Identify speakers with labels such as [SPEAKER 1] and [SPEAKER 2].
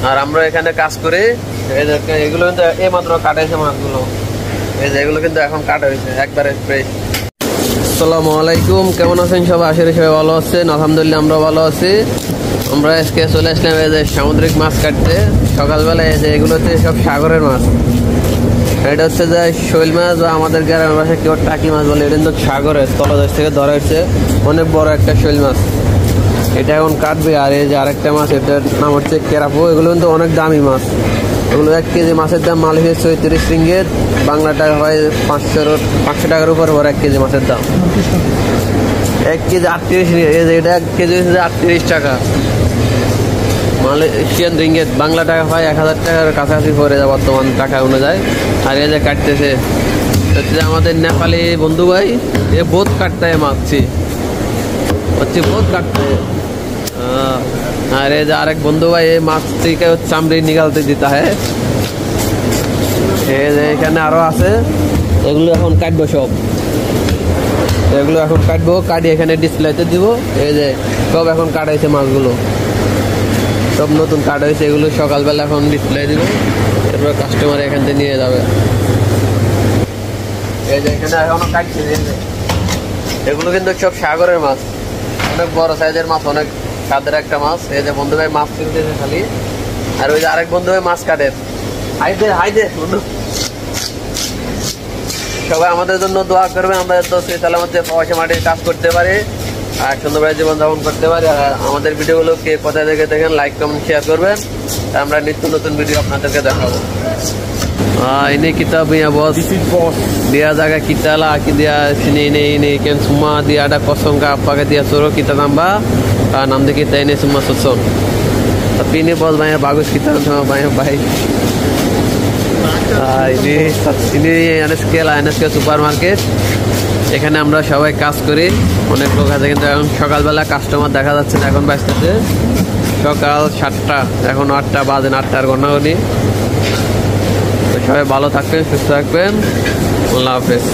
[SPEAKER 1] আর আমরা এখানে কাজ করি। এগুলো কিন্তু এই মাত্র কাটাইছে মাছগুলো, এই যে এগুলো কিন্তু এখন কাটা হয়েছে একবারে ফ্রেশ। আসসালামু আলাইকুম, কেমন আছেন সবাই? আশা করি সবাই ভালো আছেন। আলহামদুলিল্লাহ আমরা ভালো আছি। আমরা আজকে চলে আসলাম এই যে সামুদ্রিক মাছ কাটতে। সকালবেলায় এই যে এগুলো হচ্ছে সব সাগরের মাছ। এটা হচ্ছে যে শৈল মাছ বা আমাদের গ্রামের ভাষায় কেউ টাকি মাছ বলে। এটা কিন্তু সাগরের তলদেশ থেকে ধরা হচ্ছে অনেক বড় একটা শৈল মাছ। এটা এখন কাটবে। আর এই যে আরেকটা মাছ, এটার নাম হচ্ছে কেরাপো। এগুলো কিন্তু অনেক দামি মাছ। এগুলো 1 কেজি মাছের দাম মালয়েশিয়া 34 রিঙ্গিত, বাংলা টাকা হয় 500 টাকার উপর 1 কেজি মাছের দাম। 1 কেজি 38 রিঙ্গিত। এটা 1 কেজি হচ্ছে 38 টাকা মালয়েশিয়ান রিঙ্গিত, বাংলা টাকা হয় 1000 টাকার কাছাকাছি পড়ে যায় বর্তমান টাকা অনুযায়ী। আর এই যে কাটতেছে হচ্ছে আমাদের নেপালি বন্ধু ভাই, এ বোধ কাটতে হয় মাছছি হচ্ছে বোধ কাটতে। আর এই যে আরেক বন্ধু ভাই এই মাছ থেকে চামড়ি নিকালতে দিতে হয়। এই যে এখানে আরো আছে, এগুলো এখন কাটবো সব। এগুলো এখন কাটবো, কাটি এখানে ডিসপ্লেতে দিব। এই যে সব এখন কাটাইছে মাছগুলো, সব নতুন কাটা হয়েছে। এগুলো সকালবেলা এখন ডিসপ্লে দিব, এরপর কাস্টমার এখান থেকে নিয়ে যাবে। এই যে এখানে এখনো কাটছে। এগুলো কিন্তু সব সাগরের মাছ, অনেক বড় সাইজের মাছ, অনেক স্বাদের একটা মাছ। এই যে বন্ধু ভাই মাছ কিনতেছে খালি। আর ওই যে আরেক বন্ধু ভাই মাছ কাটে। হাই দে বন্ধু, সবাই আমাদের জন্য দোয়া করবে। আমরা তো তাহলে মধ্যে পয়সা মাটির কাজ করতে পারি আর সুন্দরভাবে জীবনযাপন করতে পারি। আর আমাদের ভিডিওগুলো কে কোথায় থেকে দেখেন লাইক কমেন্ট শেয়ার করবেন, আমরা নিত্য নতুন ভিডিও আপনাদেরকে দেখাবো। ini kita punya bos, dia jaga kita lah, dia ini kan semua dia ada kosong ke apa ke dia suruh kita tambah, nanti kita ini semua susun. Tapi ini bos banyak bagus, kita semua banyak baik. ini NSK supermarket, এখানে আমরা সবাই কাজ করি। অনেক লোক আছে, কিন্তু এখন সকালবেলা কাস্টমার দেখা যাচ্ছে না। এখন বাজতেছে সকাল 7টা, এখন 8টা বাজে, 8টার ঘন্টাঘটি। সবাই ভালো থাকবেন, সুস্থ থাকবেন। আল্লাহ হাফেজ।